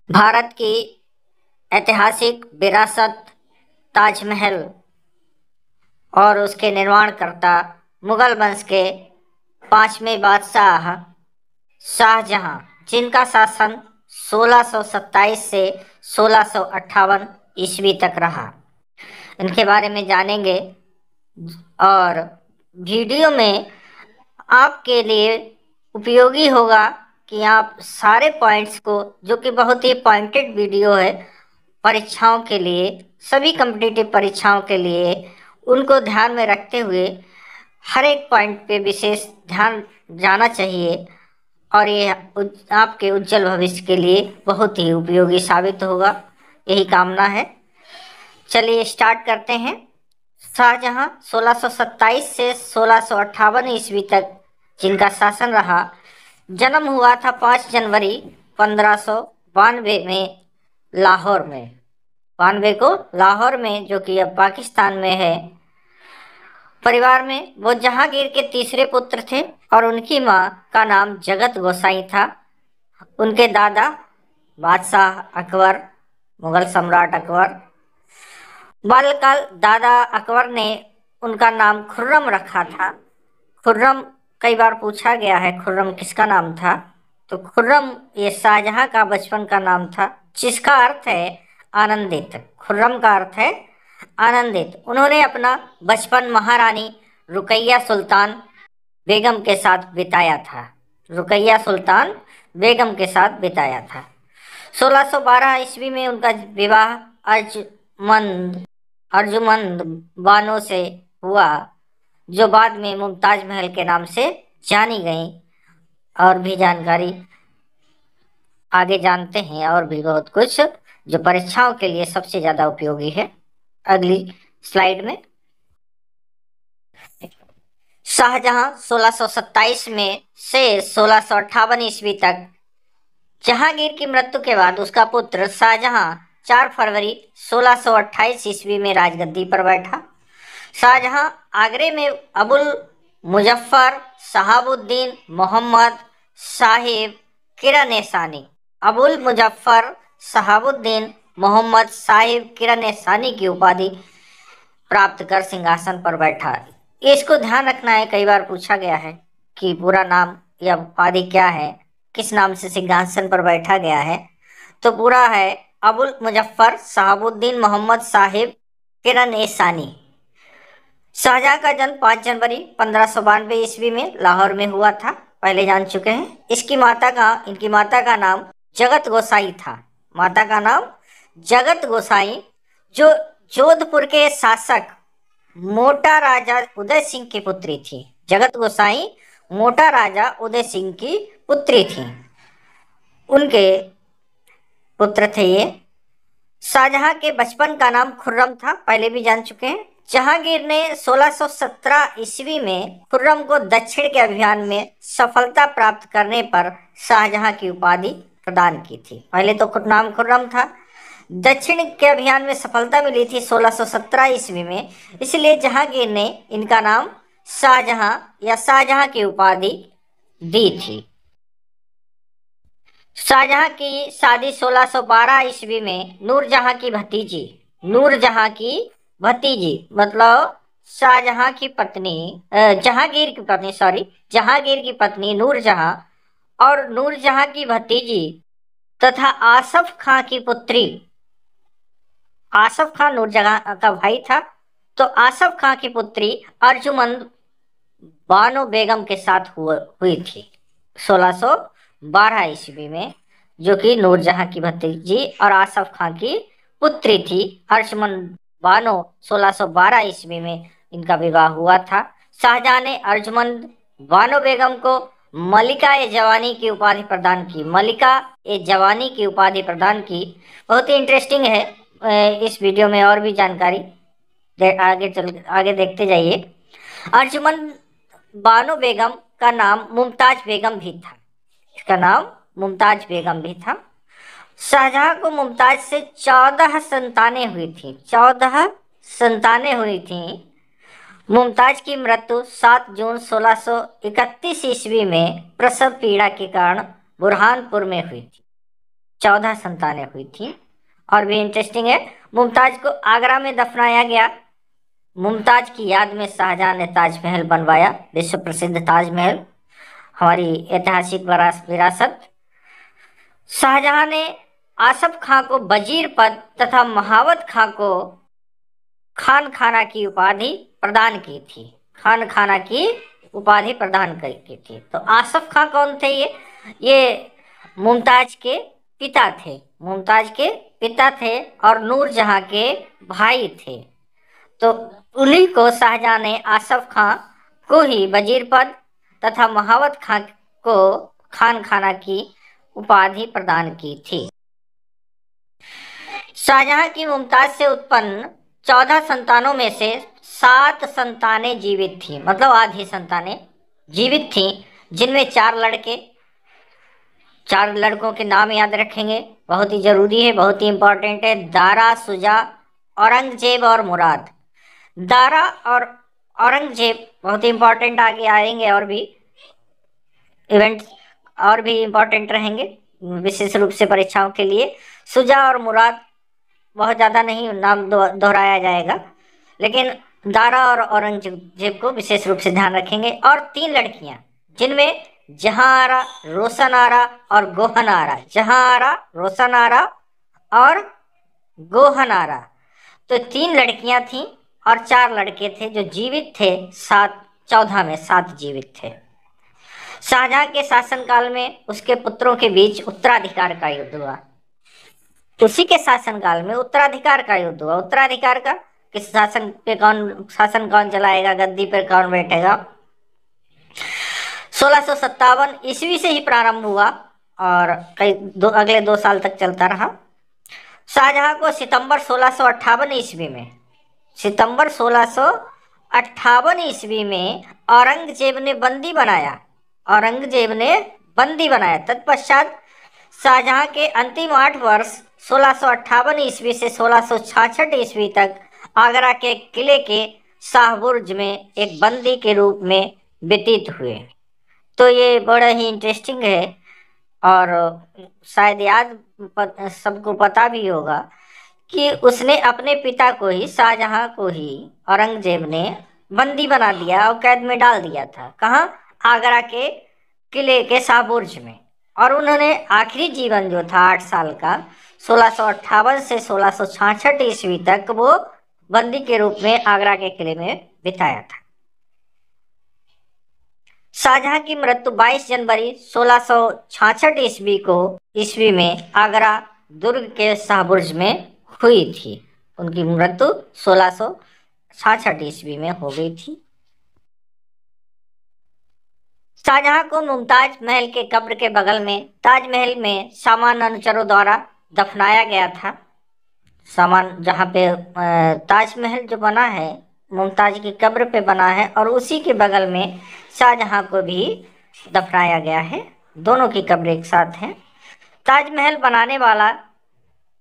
भारत की ऐतिहासिक विरासत ताजमहल और उसके निर्माणकर्ता मुगल वंश के पांचवें बादशाह शाहजहां, जिनका शासन 1627 से 1658 ईस्वी तक रहा। इनके बारे में जानेंगे और वीडियो में आपके लिए उपयोगी होगा कि आप सारे पॉइंट्स को, जो कि बहुत ही पॉइंटेड वीडियो है परीक्षाओं के लिए, सभी कॉम्पिटिटिव परीक्षाओं के लिए, उनको ध्यान में रखते हुए हर एक पॉइंट पे विशेष ध्यान जाना चाहिए और ये आपके उज्जवल भविष्य के लिए बहुत ही उपयोगी साबित होगा, यही कामना है। चलिए स्टार्ट करते हैं। शाहजहां 1627 से 1658 ईस्वी तक जिनका शासन रहा, जन्म हुआ था 5 जनवरी 1592 में लाहौर में। 92 को लाहौर में, जो कि अब पाकिस्तान में है। परिवार में वो जहांगीर के तीसरे पुत्र थे और उनकी माँ का नाम जगत गोसाई था। उनके दादा बादशाह अकबर, मुगल सम्राट अकबर। बाल्यकाल दादा अकबर ने उनका नाम खुर्रम रखा था। खुर्रम कई बार पूछा गया है, खुर्रम किसका नाम था? तो खुर्रम ये शाहजहां का बचपन का नाम था, जिसका अर्थ है आनंदित। खुर्रम का अर्थ है आनंदित। उन्होंने अपना बचपन महारानी रुकैया सुल्तान बेगम के साथ बिताया था। रुकैया सुल्तान बेगम के साथ बिताया था। 1612 ईस्वी में उनका विवाह अर्जुमंद बानो से हुआ, जो बाद में मुमताज महल के नाम से जानी गई। और भी जानकारी आगे जानते हैं, और भी बहुत कुछ जो परीक्षाओं के लिए सबसे ज्यादा उपयोगी है, अगली स्लाइड में। शाहजहां 1627 में से 1658 ईस्वी तक, जहांगीर की मृत्यु के बाद उसका पुत्र शाहजहां 4 फरवरी 1628 ईस्वी में राजगद्दी पर बैठा। शाहजहां आगरे में अबुल मुजफ्फर शहाबुद्दीन मोहम्मद साहिब किरानेसानी, अबुल मुजफ्फर शहाबुद्दीन मोहम्मद साहिब किरानेसानी की उपाधि प्राप्त कर सिंहासन पर बैठा। इसको ध्यान रखना है, कई बार पूछा गया है कि पूरा नाम या उपाधि क्या है, किस नाम से सिंहासन पर बैठा गया है। तो पूरा है अबुल मुजफ्फर शहाबुद्दीन मोहम्मद साहिब किरानेसानी। शाहजहां का जन्म 5 जनवरी 1592 ईस्वी में लाहौर में हुआ था, पहले जान चुके हैं। इनकी माता का नाम जगत गोसाई था। माता का नाम जगत गोसाई, जो जोधपुर के शासक मोटा राजा उदय सिंह की पुत्री थी। जगत गोसाई मोटा राजा उदय सिंह की पुत्री थी, उनके पुत्र थे ये। शाहजहां के बचपन का नाम खुर्रम था, पहले भी जान चुके हैं। जहांगीर ने 1617 ईस्वी में खुर्रम को दक्षिण के अभियान में सफलता प्राप्त करने पर शाहजहां की उपाधि प्रदान की थी। पहले तो नाम खुर्रम था, दक्षिण के अभियान में सफलता मिली थी 1617 ईस्वी में, इसलिए जहांगीर ने इनका नाम शाहजहां या शाहजहां की उपाधि दी थी। शाहजहां की शादी 1612 ईस्वी में नूरजहां की भतीजी मतलब शाहजहां की पत्नी, जहांगीर की पत्नी नूरजहां और नूरजहां की भतीजी तथा आसफ खां की पुत्री, आसफ खां नूरजहां का भाई था, तो आसफ खां की पुत्री अर्जुमंद बानो बेगम के साथ हुई थी 1612 ईस्वी में, जो कि नूरजहां की भतीजी और आसफ खां की पुत्री थी। अर्जुमंद बानो 1612 ईस्वी में इनका विवाह हुआ था। शाहजहां ने अर्जुमंद बानो बेगम को मलिका ए जवानी की उपाधि प्रदान की। मलिका ए जवानी की उपाधि प्रदान की। बहुत ही इंटरेस्टिंग है। इस वीडियो में और भी जानकारी आगे देखते जाइए। अर्जुमंद बानो बेगम का नाम मुमताज बेगम भी था। इसका नाम मुमताज बेगम भी था। शाहजहां को मुमताज से 14 संतानें हुई थी। 14 संतानें हुई थी। मुमताज की मृत्यु 7 जून 1631 ईस्वी में प्रसव पीड़ा के कारण बुरहानपुर में हुई थी। 14 संतानें हुई थी। और भी इंटरेस्टिंग है, मुमताज को आगरा में दफनाया गया। मुमताज की याद में शाहजहां ने ताजमहल बनवाया, विश्व प्रसिद्ध ताजमहल, हमारी ऐतिहासिक विरासत। शाहजहां ने आसफ खां को वजीर पद तथा महावत खां को खान खाना की उपाधि प्रदान की थी। खान खाना की उपाधि प्रदान की थी। तो आसफ खां कौन थे? ये मुमताज के पिता थे। मुमताज के पिता थे और नूरजहां के भाई थे। तो उन्हीं को शाहजहां ने आसफ खां को ही वजीर पद तथा महावत खां को खान खाना की उपाधि प्रदान की थी। शाहजहां की मुमताज से उत्पन्न 14 संतानों में से 7 संतानें जीवित थीं, मतलब आधी संतानें जीवित थीं, जिनमें 4 लड़के। 4 लड़कों के नाम याद रखेंगे, बहुत ही जरूरी है, बहुत ही इंपॉर्टेंट है। दारा, शुजा, औरंगजेब और मुराद। दारा और औरंगजेब बहुत ही इंपॉर्टेंट आगे आएंगे, और भी इवेंट्स और भी इंपॉर्टेंट रहेंगे विशेष रूप से परीक्षाओं के लिए। शुजा और मुराद बहुत ज़्यादा नहीं नाम दोहराया जाएगा, लेकिन दारा और औरंगजेब को विशेष रूप से ध्यान रखेंगे। और 3 लड़कियां, जिनमें जहां आरा, रोशन आरा और गोहन आरा। जहां आरा, रोशन आरा और गोहन आरा। तो 3 लड़कियां थीं और 4 लड़के थे जो जीवित थे। 14 में 7 जीवित थे। शाहजहां के शासनकाल में उसके पुत्रों के बीच उत्तराधिकार का युद्ध हुआ। उसी के शासनकाल में उत्तराधिकार का युद्ध हुआ। उत्तराधिकार का, किस शासन कौन चलाएगा, गद्दी पर कौन बैठेगा। 1657 ईस्वी से ही प्रारंभ हुआ और अगले 2 साल तक चलता रहा। शाहजहां को सितंबर 1658 ईस्वी में औरंगजेब ने बंदी बनाया। तत्पश्चात शाहजहां के अंतिम 8 वर्ष 1658 ईस्वी से 1666 ईस्वी तक आगरा के किले के शाहबुर्ज में एक बंदी के रूप में व्यतीत हुए। तो ये बड़ा ही इंटरेस्टिंग है और शायद याद सबको पता भी होगा कि उसने अपने पिता को ही, शाहजहां को ही औरंगजेब ने बंदी बना दिया और कैद में डाल दिया था। कहाँ? आगरा के किले के शाहबुर्ज में। और उन्होंने आखिरी जीवन जो था 8 साल का, 1658 से 1666 ईस्वी तक वो बंदी के रूप में आगरा के किले में बिताया था। शाहजहां की मृत्यु 22 जनवरी 1666 ईस्वी में आगरा दुर्ग के शाहबुर्ज में हुई थी। उनकी मृत्यु 1666 ईस्वी में हो गई थी। शाहजहां को मुमताज महल के कब्र के बगल में ताजमहल में सामान्य अनुचरों द्वारा दफनाया गया था। जहाँ पे ताजमहल जो बना है मुमताज की कब्र पे बना है, और उसी के बगल में शाहजहां को भी दफनाया गया है। दोनों की कब्र एक साथ हैं। ताजमहल बनाने वाला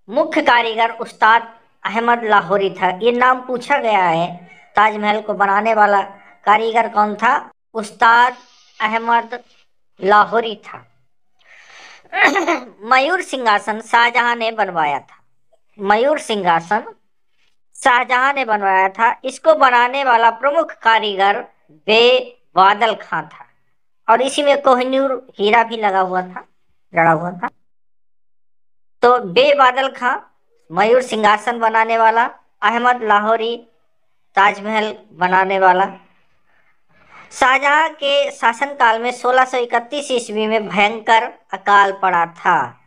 मुख्य कारीगर उस्ताद अहमद लाहौरी था। ये नाम पूछा गया है। ताजमहल को बनाने वाला कारीगर कौन था? उस्ताद अहमद लाहौरी था। मयूर सिंहासन शाहजहां ने बनवाया था। मयूर सिंहासन शाहजहां ने बनवाया था। इसको बनाने वाला प्रमुख कारीगर बेबादल खां था, और इसी में कोहिनूर हीरा भी लगा हुआ था, जड़ा हुआ था। तो बेबादल खां मयूर सिंहासन बनाने वाला, अहमद लाहौरी ताजमहल बनाने वाला। शाहजहां के शासनकाल में 1631 ईस्वी में भयंकर अकाल पड़ा था।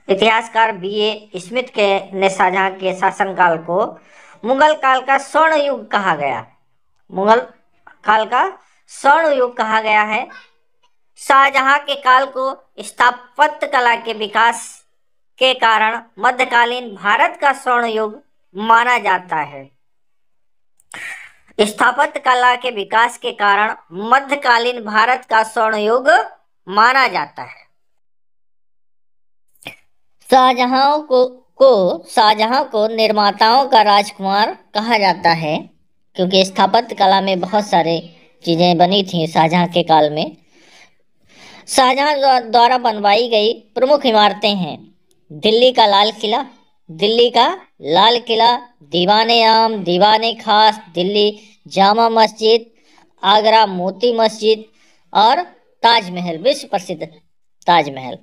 इतिहासकार B.A. स्मिथ ने शाहजहां के शासनकाल को मुगल काल का स्वर्ण युग कहा गया है। शाहजहां के काल को स्थापत्य कला के विकास के कारण मध्यकालीन भारत का स्वर्ण युग माना जाता है। स्थापत्य कला के विकास के कारण मध्यकालीन भारत का स्वर्ण युग माना जाता है। शाहजहां को निर्माताओं का राजकुमार कहा जाता है, क्योंकि स्थापत्य कला में बहुत सारे चीजें बनी थी शाहजहां के काल में। शाहजहां द्वारा बनवाई गई प्रमुख इमारतें हैं दिल्ली का लाल किला, दिल्ली का लाल किला, दीवाने आम, दीवाने खास, दिल्ली जामा मस्जिद, आगरा मोती मस्जिद और ताजमहल, विश्व प्रसिद्ध ताजमहल।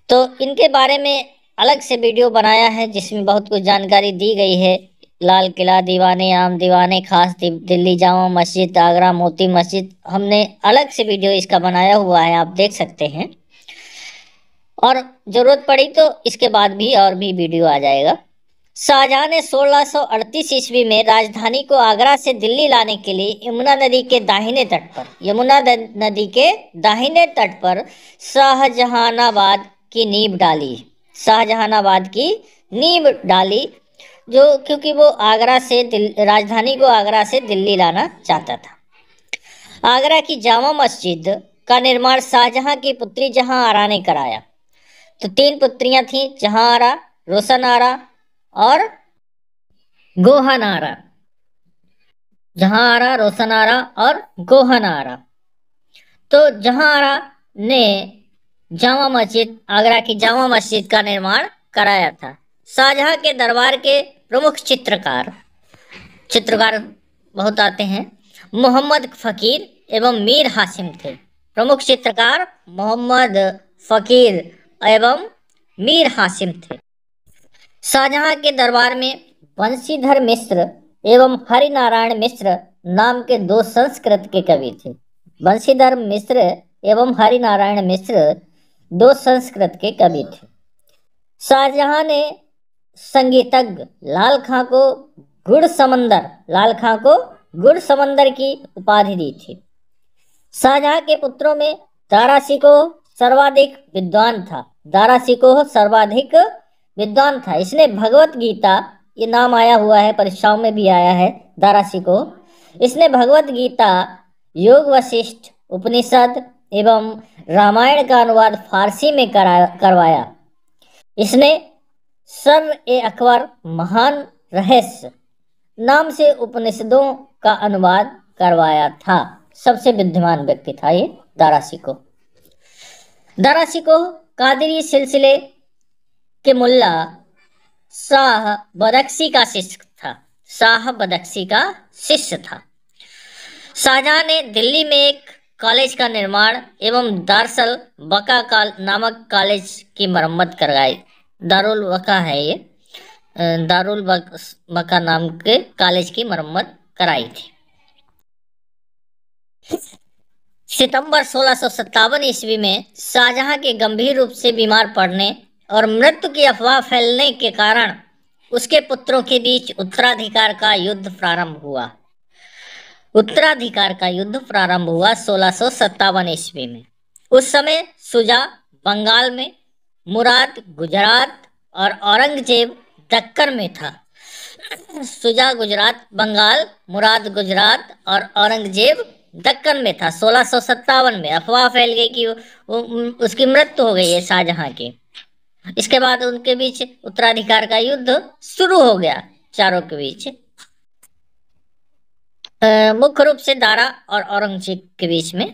तो इनके बारे में अलग से वीडियो बनाया है जिसमें बहुत कुछ जानकारी दी गई है। लाल किला, दीवाने आम, दीवाने खास, दिल्ली जामा मस्जिद, आगरा मोती मस्जिद, हमने अलग से वीडियो इसका बनाया हुआ है, आप देख सकते हैं। और जरूरत पड़ी तो इसके बाद भी और भी वीडियो आ जाएगा। शाहजहां ने 1638 ईस्वी में राजधानी को आगरा से दिल्ली लाने के लिए यमुना नदी के दाहिने तट पर शाहजहानाबाद की नींव डाली। शाहजहानाबाद की नींव डाली जो क्योंकि वो राजधानी को आगरा से दिल्ली लाना चाहता था। आगरा की जामा मस्जिद का निर्माण शाहजहां की पुत्री जहां आरा ने कराया। तो 3 पुत्रियां थीं, जहां आरा, रोशन आरा और गोहन आरा। जहां आरा, रोशन आरा और गोहन आरा। तो जहां आरा ने आगरा की जामा मस्जिद का निर्माण कराया था। शाहजहां के दरबार के प्रमुख चित्रकार बहुत आते हैं। मोहम्मद फकीर एवं मीर हासिम थे। प्रमुख चित्रकार मोहम्मद फकीर एवं मीर हासिम थे। शाहजहां के दरबार में बंशीधर मिश्र एवं हरिनारायण मिश्र नाम के 2 संस्कृत के कवि थे। बंशीधर मिश्र एवं हरिनारायण मिश्र 2 संस्कृत के कवि थे। शाहजहां ने संगीतज्ञ लाल खां को गुड़ समंदर की उपाधि दी थी। शाहजहां के पुत्रों में दारा शिकोह सर्वाधिक विद्वान था। इसने भगवत गीता, ये नाम आया हुआ है, परीक्षाओं में भी आया है, दारा शिकोह। इसने भगवत गीता, योग वशिष्ठ, उपनिषद एवं रामायण का अनुवाद फारसी में करवाया। इसने सर-ए-अकबर महान रहस्य नाम से उपनिषदों का अनुवाद करवाया था। सबसे विद्वान व्यक्ति था ये दारा शिकोह। दारा शिकोह कादरी सिलसिले के मुल्ला शाह बदख्शी का शिष्य था। शाहजहां ने दिल्ली में एक कॉलेज का निर्माण एवं दारुल बका नामक कॉलेज की मरम्मत करवाई। दारुल बका है ये, दारुल बका नाम के कॉलेज की मरम्मत कराई थी। सितंबर 1657 ईस्वी में शाहजहां के गंभीर रूप से बीमार पड़ने और मृत्यु की अफवाह फैलने के कारण उसके पुत्रों के बीच उत्तराधिकार का युद्ध प्रारंभ हुआ। 1657 ईस्वी में। उस समय शुजा बंगाल में, मुराद गुजरात और औरंगजेब दक्कन में था। शुजा गुजरात, बंगाल, मुराद गुजरात और औरंगजेब दक्कन में था। 1657 में अफवाह फैल गई कि उसकी मृत्यु हो गई है शाहजहां की। इसके बाद उनके बीच उत्तराधिकार का युद्ध शुरू हो गया चारों के बीच, मुख्य रूप से दारा और औरंगजेब के बीच में।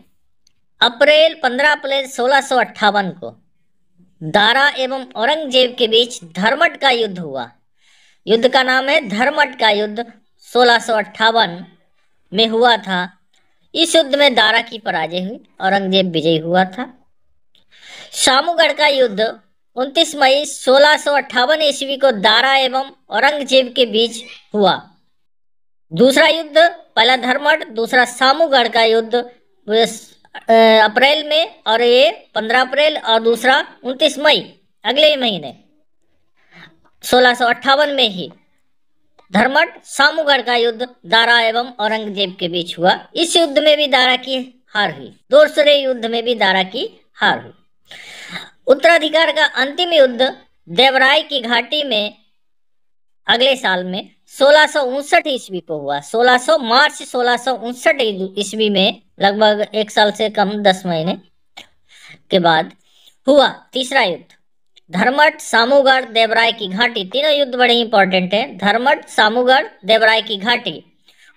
15 अप्रैल 1658 को दारा एवं औरंगजेब के बीच धर्मट का युद्ध हुआ। युद्ध का नाम है धर्मट का युद्ध, 1658 में हुआ था। इस युद्ध में दारा की पराजय हुई, औरंगजेब विजयी हुआ था। शामूगढ़ का युद्ध 29 मई 1658 ईस्वी को दारा एवं औरंगजेब के बीच हुआ। दूसरा युद्ध, पहला धर्मट, दूसरा शामूगढ़ का युद्ध अप्रैल में, और ये 15 अप्रैल, और दूसरा 29 मई अगले ही महीने 1658 में ही धर्मट शामूगढ़ का युद्ध दारा एवं औरंगजेब के बीच हुआ। इस युद्ध में भी दारा की हार हुई। दूसरे युद्ध में भी दारा की हार हुई। उत्तराधिकार का अंतिम युद्ध देवराय की घाटी में अगले साल में 1659 ईस्वी को हुआ। मार्च 1659 ईस्वी में, लगभग 1 साल से कम 10 महीने के बाद हुआ तीसरा युद्ध, धर्मट, शामूगढ़, देवराय की घाटी। तीनों युद्ध बड़े इंपॉर्टेंट हैं। धर्मट, शामूगढ़, देवराय की घाटी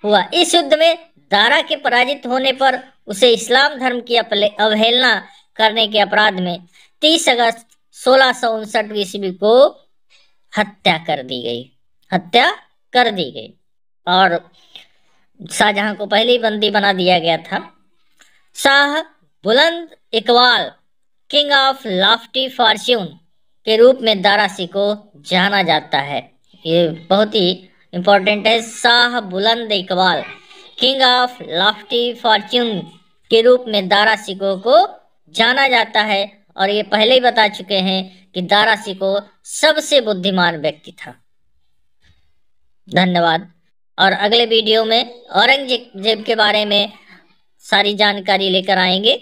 हुआ। इस युद्ध में दारा के पराजित होने पर उसे इस्लाम धर्म की अवहेलना करने के अपराध में 30 अगस्त 1659 ईस्वी को हत्या कर दी गई। हत्या कर दी गई और शाहजहां को पहले ही बंदी बना दिया गया था। शाह बुलंद Iqbal, king of Lofty Fortune के रूप में दारा सिकोह जाना जाता है। ये बहुत ही इंपॉर्टेंट है। शाह बुलंद Iqbal, king of Lofty Fortune के रूप में दारा सिकोह को जाना जाता है। और ये पहले ही बता चुके हैं कि दारा सिकोह सबसे बुद्धिमान व्यक्ति था। धन्यवाद। और अगले वीडियो में औरंगजेब के बारे में सारी जानकारी लेकर आएंगे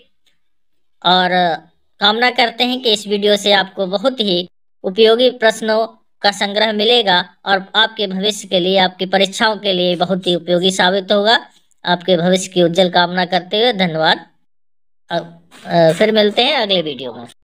और कामना करते हैं कि इस वीडियो से आपको बहुत ही उपयोगी प्रश्नों का संग्रह मिलेगा और आपके भविष्य के लिए, आपकी परीक्षाओं के लिए बहुत ही उपयोगी साबित होगा। आपके भविष्य की उज्जवल कामना करते हुए धन्यवाद। फिर मिलते हैं अगले वीडियो में।